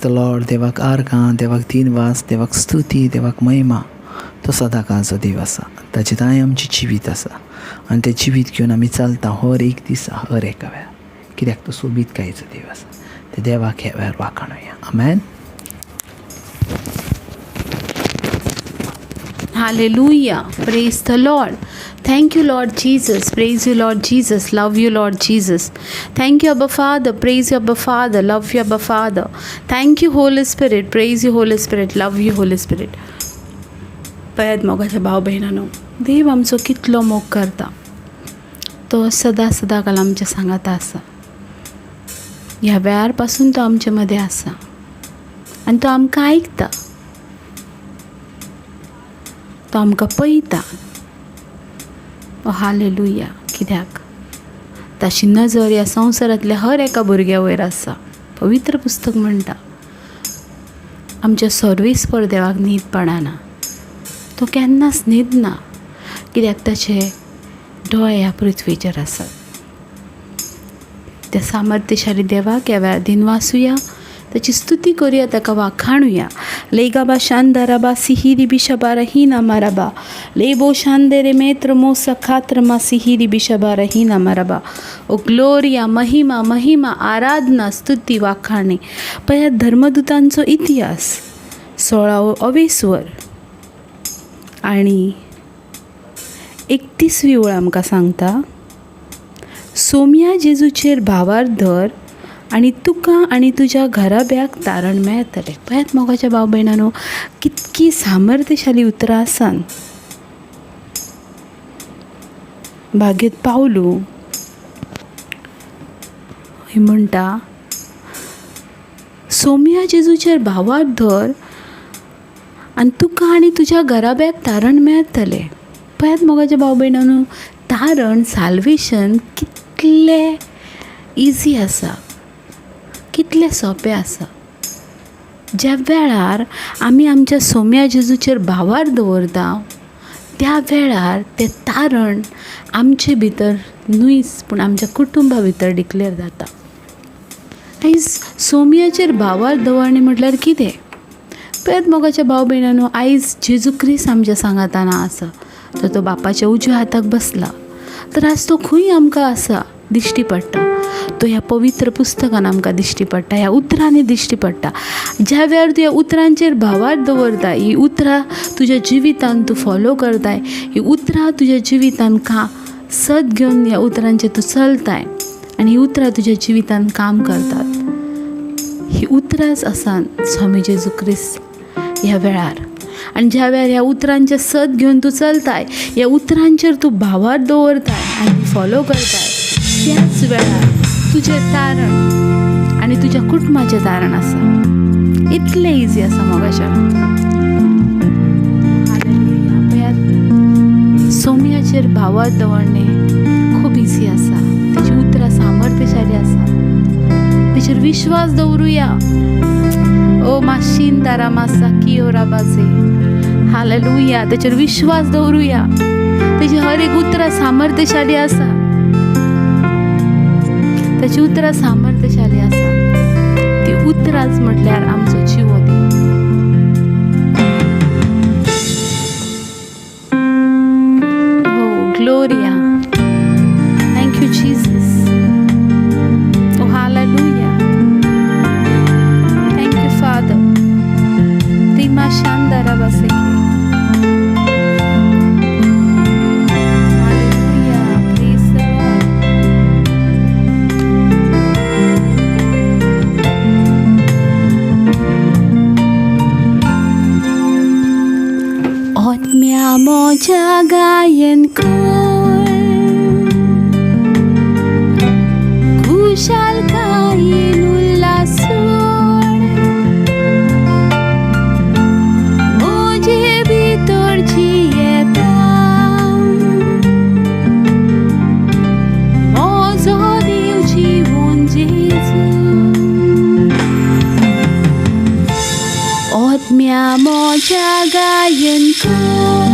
The Lord. देवाक आर्गां, देवाक दिनवास, देवाक स्तुती, देवाक महिमा. तो सदांकाळचो देव आसा. ताचे तांय आमची जिवीत आसा आनी तें जिवीत घेवन आमी चलता हर एक दिसा हर एका वेळार. कित्याक तो सोबीत कायेचो देव आसा. ते देवाक ह्या वेळार वाखाणुया. आमेन. Hallelujah. Praise the Lord. Thank you, Lord Jesus. Praise you, Lord Jesus. Love you, Lord Jesus. Thank you, Abba Father. Praise you, Abba Father. Love you, Abba Father. Thank you, Holy Spirit. Praise you, Holy Spirit. Love you, Holy Spirit. पयात मोगाच्या भाव बहिणांनो, देव आमचो कितलो मोग करता. तो सदा काल आमच्या सांगाता आसा. ह्या वेळार पासून तो आमचे मदें आसा आनी तो आमकां आयकता. तो आमकां पळयता. हालेलुया. कित्याक ताची नजर ह्या संवसारांतल्या हर एका भुरग्या वयर आसा. पवित्र पुस्तक म्हणटा आमच्या सर्वेस्पर देवाक न्हीद पडना. तो केन्नाच न्हिदना कित्याक ताचे दोळे ह्या पृथ्वीचेर आसात. त्या सामर्थ्यशाली देवाक ह्या वेळार दिनवासुया, ताची स्तुती करुया, ताका वाखाणुया. लेगाबा शांदाराबा सिहिरी बिशबा रहीना माराबा लेबो शांदेरे मेत्र मोसा खात्रमा सिहिरी बिशबा रहीना माराबा. ओ ग्लोरिया, महिमा महिमा, आराधना, स्तुती, वाखाणे. पळयात धर्मदूतांचो इतिहास 16 अवेस्वर आणि 31वी ओळ आमकां सांगता, सोम्या जेजूचेर भावार धर आणि तुका आणि तुझ्या घराब्याक तारण मेळटलें. पळयात मोगाच्या भाव भयणांनो, कितकी सामर्थ्यशाली उतरां आसात. भागेत पावलू म्हणटा सोम्या जेजूचेर भावार धर आणि तुका आणि तुझ्या घराब्याक तारण मेळटलें. पळयात मोगाच्या भाव भयणांनो, तारण, साल्वेशन कितलें इजी आसा, कितलें सोंपें आसा. ज्या वेळार आमी आमच्या सोम्या जेजूचेर भावार दवरता त्या वेळार तें तारण आमचे भितर न्हूच पूण आमच्या कुटुंबा भितर डिक्लेअर जाता. आयज सोम्याचेर भावार दवरणे म्हटल्यार कितें? पळयात मोगाच्या भाव भयणांनो, आयज जेजू क्रिस्त आमच्या सांगाताना आसा. तर तो बापाच्या उजव्या हाताक बसला. तर आज तो खंय आमकां आसा दिश्टी पडटा. तो ह्या पवित्र पुस्तकान आमकां दिश्टी पडटा, ह्या उतरांनी दिश्टी पडटा. ज्या वेळार तूं ह्या उतरांचेर भावार दवरता, ही उतरां तुज्या जिवितान तूं फॉलो करताय, ही उतरां तुज्या जिवितान सत घेवन ह्या उतरांचेर तूं चलताय आनी ही उतरां तुज्या जिवितान काम करतात. ही उतरांच आसात स्वामी जेजू क्रिस्त ह्या वेळार. आनी ज्या वेळार ह्या उतरांचे सत घेवन तूं चलताय, ह्या उतरांचेर तूं भावार दवरताय आनी फॉलो करताय, त्याच वेळार तुजें तारण आनी तुज्या कुटुंबाचें तारण आसा. इतलें इजी आसा मोगाच्या. सोम्याचेर भावार दवरणे खूब इजी आसा. तेची उतरां सामर्थ्यशाली आसा. तेचेर विश्वास दवरुया. ओ माशीन तारा मासा किओरा बाजे. हालेलुया. तेचेर विश्वास दवरुया. तेची हर एक उतरां सामर्थ्यशाली आसा. त्याची उतरां सामर्थ्यशाली आसा. ती उतरांच म्हटल्यार आमचो जिवो देव. हो gloria. Thank you Jesus. Oh hallelujah. Thank you father. रिमा शांदारा बसेकी. मोजा गायन कर खुशाल गायन उल्लासोड मोजे भितर जियेता मोजो देव जीवन जेजू ओत्म्या मोजा गायन कर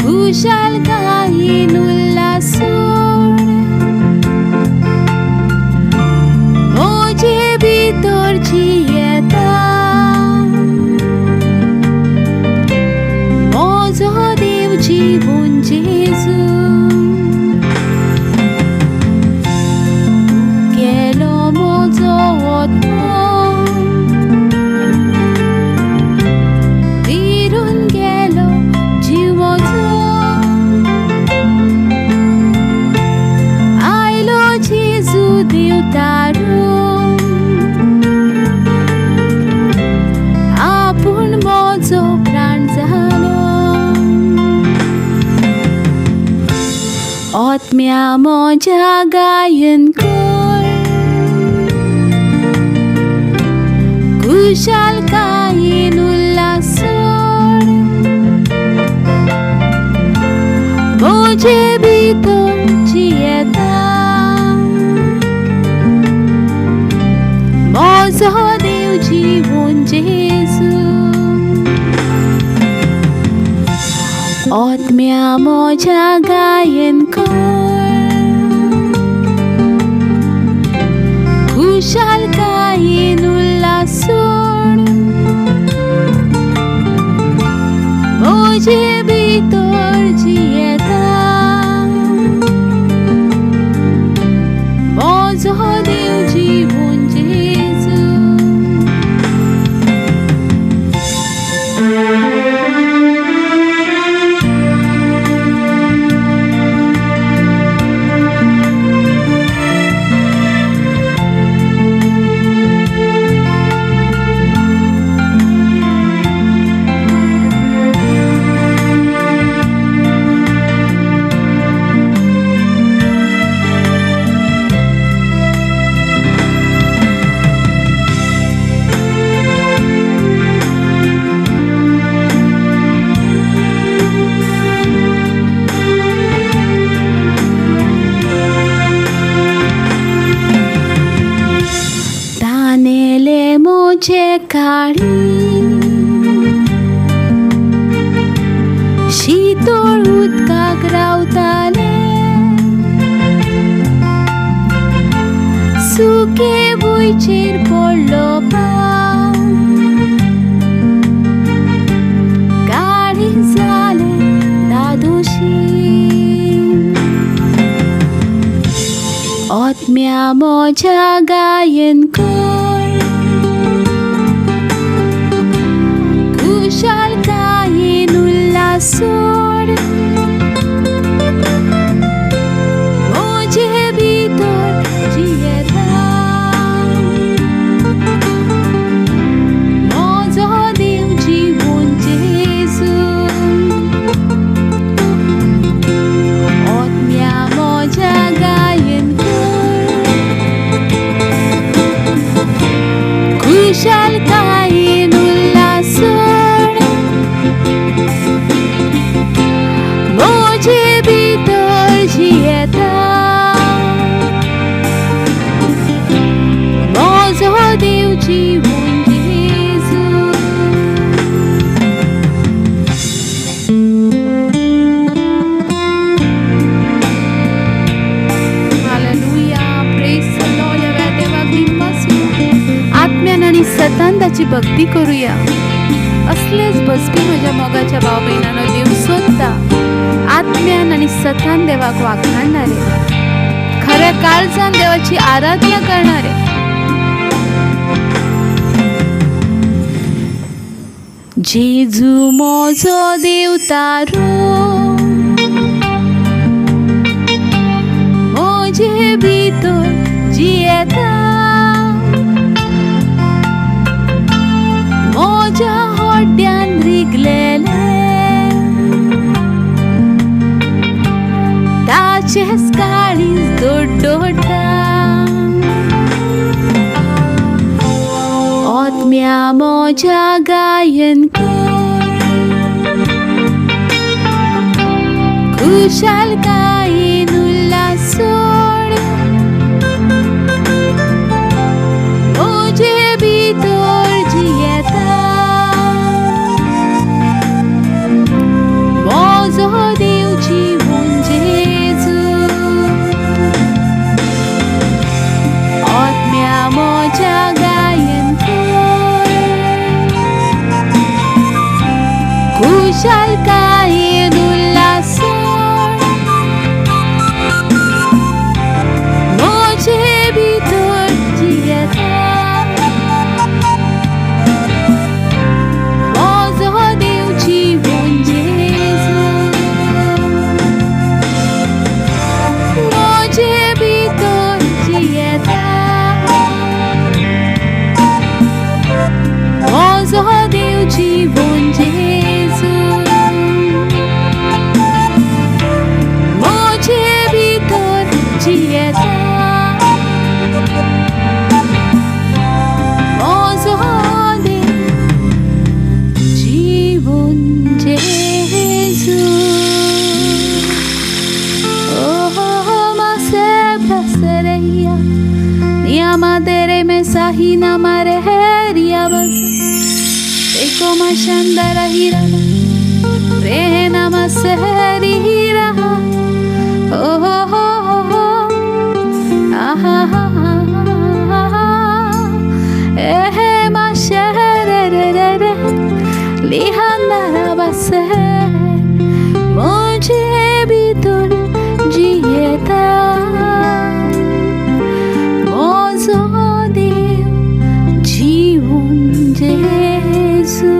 खुशाल गायन उल्लासोड आत्म्या म्हज्या गायन कर, खुशालकायेन उल्हास सोड, म्हजे भितर जियेता म्हजो देव जीवन जेजू. आत्म्या म्हज्या गायन कर, खुशालकायेन उल्हास सोड, म्हजे भितर जियेता म्हजो देव जीवन जेजू. तानेले म्हजे काळी शीतळ उदकाक रावताले, सुके भुंयचेर पडलो पाव, काळी जाले दादोशी. आत्म्या म्हज्या गायन कर, खुशालकायेन उल्हास सोड, म्हजे भितर जियेता म्हजो देव जीवन जेजू. आत्म्या म्हज्या गायन कर, खुशालकायेन उल्हास सोड, म्हजे भितर जियेता म्हजो देव जीवन जेजू. Hallelujah, praise the Lord. देवाक दिवपासूया, आत्म्यान आनी सतान ताची भक्ती करूया. असलेच बसपी म्हज्या मोगाच्या भाव भयणांनो, देव सोदता आत्म्यान आनी सतान देवाक वाखाणणारे, खऱ्या काळजान देवाची आराधना करणारे. जेजू म्हजो देवतारो, म्हजे भितर जियेता म्हज्या होड्ड्यान रिगलेले, ताचेच काळीज दोड्डोडा. आत्म्या म्हज्या गायन कर, खुशालकायेन उल्हास सोड, म्हजे भितर जियेता म्हजो देव जीवन जेजू. आत्म्या म्हज्या गायन कर, खुशालकायेन उल्हास सोड, hi namare heria bas eko mashandara hira re namase hira oh oh oh ah ah eh mashere re re lihandara base मुझे भी तुर जिएता मोजो देव जीवन जेसु.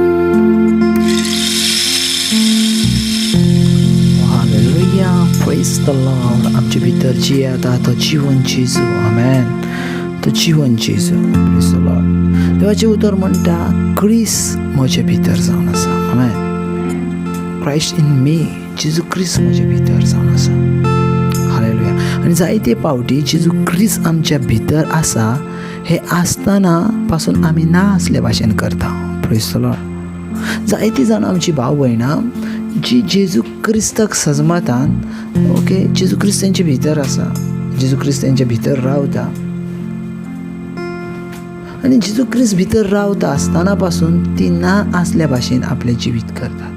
Hallelujah, praise the Lord. आमच्या भितर जी आता तो जीवन जेजू. आमेन. तो जीवन जेजू. Praise the Lord. देवाचे उतर म्हणटा क्रिस म्हजे भितर जावन आसा. आमेन. क्रायस्ट इन मी, जेजू क्रिस्त म्हजे भितर जावन आसा. हालेलुया. आनी जायते पावटी जेजू क्रिस्त आमच्या भितर आसा हे आसतना पासून आमी ना आसले भाशेन करता. Praise the Lord. जायतीं जाणां आमची भाव भयणां जी जेजू क्रिस्ताक सजमतान ओके जेजू क्रिस्त तेंचे भितर आसा, जेजू क्रिस्त तेंच्या भितर रावता आनी जेजू क्रिस्त भितर रावता आसतना पासून ती ना आसल्या भाशेन आपलें जिवीत करतात.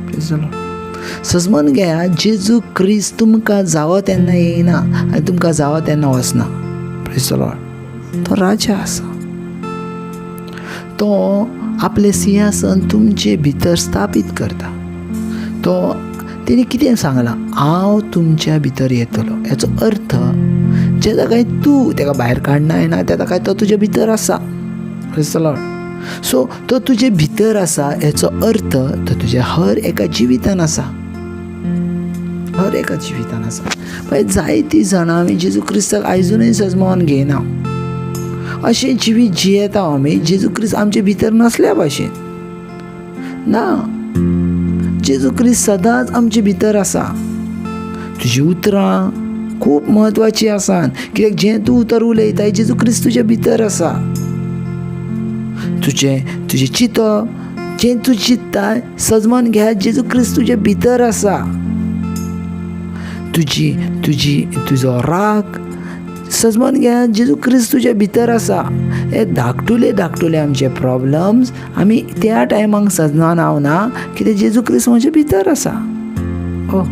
Praise the Lord. सजमन घेया जेजू क्रिस्त तुमकां जावो तेन्ना येयना आनी तुमकां जावो तेन्ना वचना. Praise the Lord. तो राजा आसा. तो आपलें सिंहासन तुमचे भितर स्थापीत करता. तो तेणी कितें सांगलां, हांव तुमच्या भितर येतलो. हेचो अर्थ जेन्ना काय तूं तेका भायर काडना येना तेन्ना काय तो तुज्या भितर आसा. Praise the Lord. सो तो तुजे भितर आसा हेचो अर्थ तो तुज्या हर एका जिवितान आसा. हर एका जिवितान आसा. पळय जायतीं जाणां आमी जेजू क्रिस्ताक आयजुनूय सजमावन घेयना. अशें जिवीत जियेता आमी जेजू क्रिस्त आमचे भितर नसल्या भाशेन. ना, जेजू क्रिस्त सदांच आमचे भितर आसा. तुजी उतरां खूब म्हत्वाची आसात कित्याक जें तूं उतर उलयता जेजू क्रिस्त तुज्या भितर आसा. तुजें चिंतप जें तूं चिंत्ता सजमन घ्या जेजू क्रिस्त तुज्या भितर आसा. तुजो राग सजमन घ्या जेजू क्रिस्त तुज्या भितर आसा. हे धाकटुले आमचे प्रॉब्लम्स आमी त्या टायमाक सजनान हावना कित्याक जेजू क्रिस्त म्हज्या भितर आसा. ओ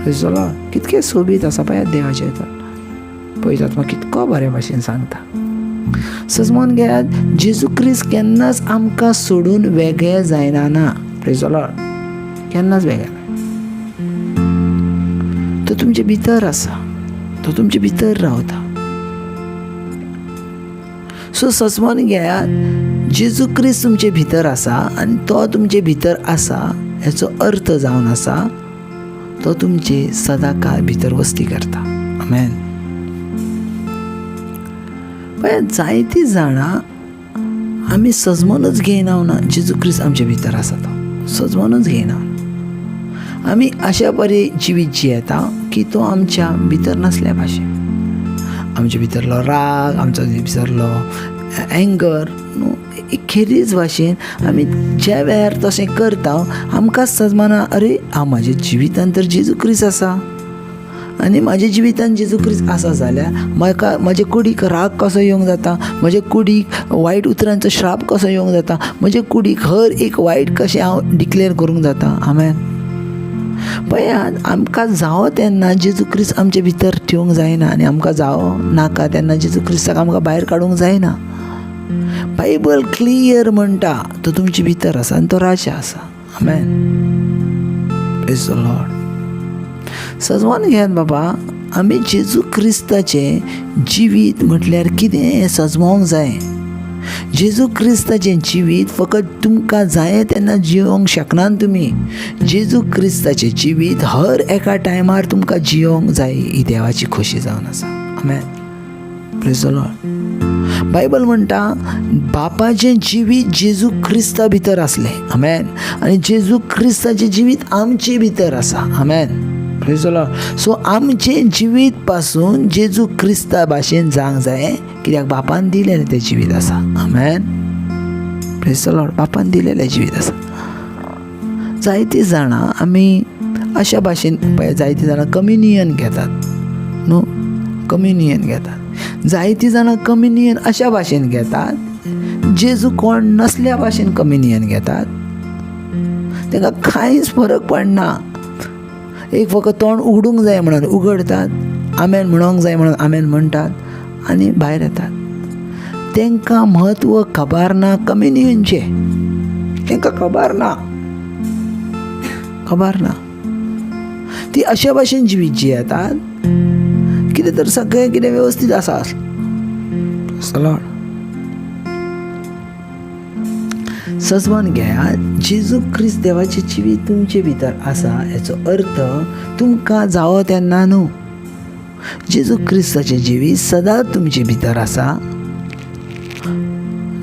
प्रेज द लॉर्ड. कितकें सोबीत आसा पळय देवाचें तर पळयतात म्हाका कितको बऱ्या भाशेन सांगता. सजमन घेयात जेजू क्रिस्त केन्नाच आमकां सोडून वेगळे जायना ना. Praise the Lord. केन्नाच वेगळे ना. तो तुमचे भितर आसा. तो तुमचे भितर रावता. सो सजमन घेयात जेजू क्रिस्त तुमचे भितर आसा आनी तो तुमचे भितर आसा हेचो अर्थ जावन आसा तो तुमचे सदां काळ भितर वस्ती करता. आमेन. पळय जायतीं जाणां आमी सजमनूच घेयना ना जेजू क्रिस्त आमचे भितर आसा तो सजमनूच घेयना. आमी अशा बरे जिवीत जियेता की तो आमच्या भितर नसल्या भाशेन. आमच्या भितरलो राग, आमच्या भितरलो एंगर खेरीज भाशेन आमी ज्या वेळार तशें करता आमकां सजमना अरे हांव म्हाज्या जिवितान तर जेजू क्रिस्त आसा आनी म्हाज्या जिवितान जेजू क्रिस्त आसा जाल्यार म्हाका म्हाजे कुडीक राग कसो येवंक जाता, म्हज्या कुडीक वायट उतरांचो श्राप कसो येवंक जाता, म्हज्या कुडीक हर एक वायट कशें हांव डिक्लेअर करूंक जाता. आमेन. पळयात आमकां जावो तेन्ना जेजू क्रिस्त आमचे भितर ठेवंक जायना आनी आमकां जावो नाका तेन्ना जेजू क्रिस्ताक आमकां भायर काडूंक जायना. बायबल क्लियर म्हणटा तो तुमचे भितर आसा आनी तो राजा आसा. आमेन. Praise the Lord. सजमन घेयात बाबा आमी जेजू क्रिस्ताचें जिवीत म्हटल्यार कितें हें सजमोवंक जाय. जेजू क्रिस्ताचें जिवीत फकत तुमकां जाय तेन्ना जियोंक शकनात तुमी. जेजू क्रिस्ताचें जिवीत हर एका टायमार तुमकां जियोंक जाय ही देवाची खोशी जावन आसा. Amen. Praise the Lord. Bible म्हणटा बापाचें जिवीत जेजू क्रिस्ता भितर आसलें. आमेन. आनी जेजू क्रिस्ताचें जिवीत आमचे भितर आसा. Amen. Praise the Lord. So आमचें जिवीत पासून जेजू क्रिस्ता भाशेन जावंक जाय कित्याक बापान दिलेलें तें जिवीत आसा. आमेन. Praise the Lord. बापान दिलेलें जिवीत आसा. जायतीं जाणां आमी अशा भाशेन जायतीं जाणां कम्युनियन घेतात न्हू. कम्युनियन घेतात. जायतीं जाणां कम्युनियन अशा भाशेन घेतात, जेजू कोण नसल्या भाशेन कम्युनियन घेतात. तांकां कांयच फरक पडना. एक फकत तोंड उगडूंक जाय म्हणून उगडतात, आमेन म्हणूंक जाय म्हणून आमेन म्हणटात आनी भायर येतात. तांकां म्हत्व खबर ना कम्युनियनचे. तांकां खबर ना. ती अशा भाशेन जिवीत जियेतात कितें तर सगळें कितें वेवस्थीत आसा. सजमोन घेयात, जेजू क्रिस्त देवाचें जिवीत तुमचे भितर आसा हेचो अर्थ तुमकां जावो तेन्ना न्हू. जेजू क्रिस्ताचें जिवीत सदांच तुमचे भितर आसा.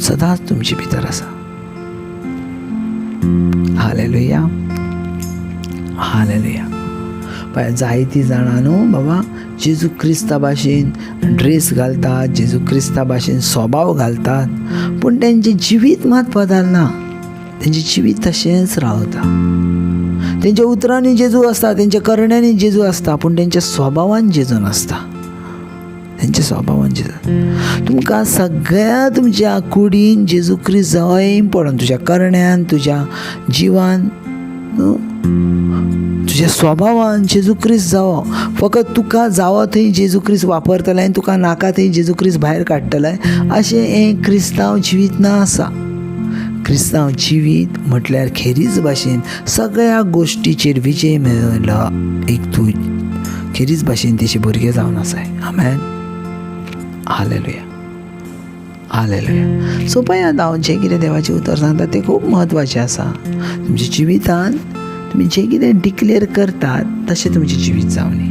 सदांच तुमचे भितर आसा. हालेलुया. हालेलुया. पळय जायतीं जाणां न्हू बाबा जेजू क्रिस्ता भाशेन ड्रेस घालतात, जेजू क्रिस्ता भाशेन स्वभाव घालतात, पूण तेंचें जिवीत मात बदलना. तेंचें जिवीत तशेंच रावता. तेंच्या उतरांनी जेजू आसता, तेंच्या करण्यांनी जेजू आसता, पूण तेंच्या स्वभावान जेजू नासता. तेंच्या स्वभावान जेजू. तुमकां सगळ्या तुमच्या कुडीन जेजू क्रिस्त जावो इम्पॉर्टंट. तुज्या करण्यान, तुज्या जिवान, तुज्या स्वभावान जेजू क्रिस्त जावो. फकत तुका जावो थंय जेजू क्रिस्त वापरतले आनी तुका नाका थंय जेजू क्रिस्त भायर काडटले अशें हें क्रिस्तांव जिवीत ना आसा. क्रिस्तांव जिवीत म्हटल्यार खेरीज भाशेन सगळ्या गोश्टीचेर विजय मेळयलो एक तूं खेरीज भाशेन तेचे भुरगे जावन आसाय. आमेन. हालेलुया. हालेलुया. सो पळयात, हांव जें कितें देवाचें उतर सांगता तें खूब म्हत्वाचें आसा. तुमच्या जिवितान तुमी जें कितें डिक्लेअर करतात तशें तुमचें जिवीत जावनी.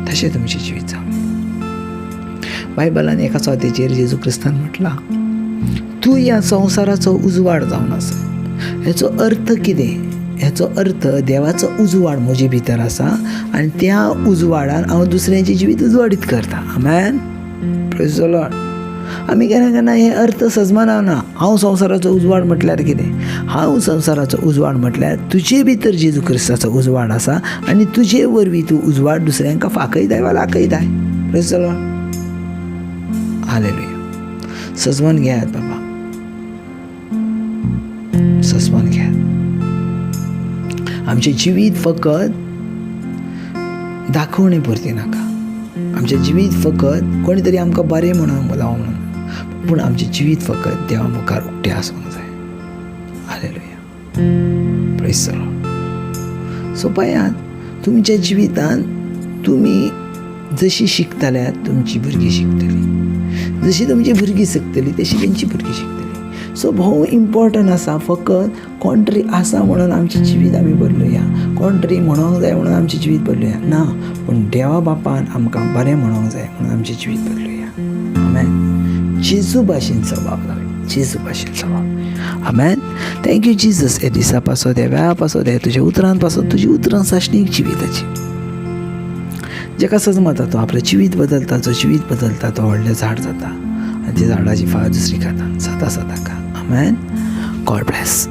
तशें तुमचें जिवीत जावनी. बायबलान एका स्वातेचेर जेजू क्रिस्तान म्हटलां, तूं ह्या संवसाराचो उजवाड जावन आसा. हेचो अर्थ कितें? हेचो अर्थ देवाचो उजवाड म्हजे भितर आसा आनी त्या उजवाडान हांव दुसऱ्यांचें जिवीत उजवाडीत करता. आमेन. Praise the Lord. आमी केन्ना केन्ना हे अर्थ सजमाना. हांव संवसाराचो उजवाड म्हटल्यार कितें? हांव संवसाराचो उजवाड म्हटल्यार तुजे भितर जेजू क्रिस्ताचो उजवाड आसा आनी तुजे वरवीं तूं उजवाड दुसऱ्यांक फाकयताय वा लाकयताय. Praise the Lord. हालेलुया. सजमोन घेयात बाबा. सजमोन घेयात. आमचें जिवीत फकत दाखोवणे पुरती नाका. आमचें जिवीत फकत कोणी तरी आमकां बरें म्हणूंक लावं म्हणून, पूण आमचें जिवीत फकत देवा मुखार उक्तें आसूंक जाय. Hallelujah. Praise the Lord. So पळयात, तुमच्या जिवितान तुमी जशी शिकतल्यात तुमची भुरगीं शिकतलीं, जशी तुमची भुरगीं शिकतलीं तशी तेंची भुरगीं शिकतलीं. सो भोव इम्पॉर्टंट आसा. फकत कोण तरी आसा म्हणून आमचें जिवीत आमी बदलुया, कोण तरी म्हणोंक जाय म्हणून आमचें जिवीत बदलुया ना, पूण देवा बापान आमकां बरें म्हणोंक जाय म्हणून आमचें जिवीत बदलुया. आमेन. जेजू भाशेन स्वभाव जावं. जेजू भाशेन स्वभाव. आमेन. Thank you Jesus. हे दिसा पासो दे, वेळा पासो दे, तुज्या उतरांत पासून तुजी उतरां साशणीक जिविताची. जेका सजमता तो आपलें जिवीत बदलता, जो जिवीत बदलता तो व्हडलें झाड जाता आनी त्या झाडाची फळां दुसरी खाता. सदां सदां खा. आमेन. God bless.